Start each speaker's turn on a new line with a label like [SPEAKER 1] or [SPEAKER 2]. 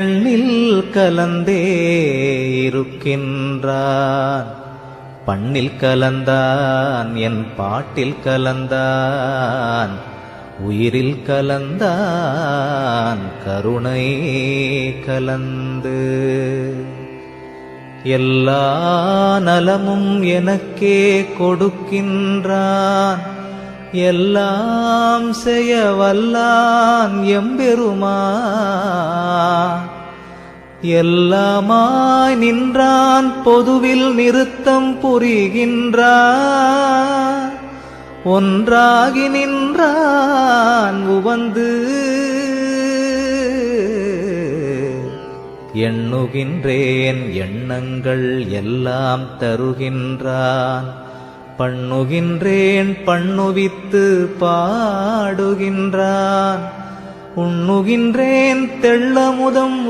[SPEAKER 1] எண்ணில் கலந்தே இருக்கின்றான். பண்ணில் கலந்தான், என் பாட்டில் கலந்தான், உயிரில் கலந்தான், கருணை கலந்து. எல்லா நலமும் எனக்கே கொடுக்கின்றான், எல்லாம் செய்ய வல்லான் எம்பெருமான். எல்லாமாய் நின்றான், பொதுவில் நிறுத்தம் புரிகின்றான், ஒன்றாகி நின்றான் உவந்து. எண்ணுகின்றேன் எண்ணங்கள் எல்லாம் தருகின்றான், பண்ணுகின்றேன் பண்ணுவித்து பாடுகின்றான், உண்ணுகின்றேன் தெள்ளமுதம்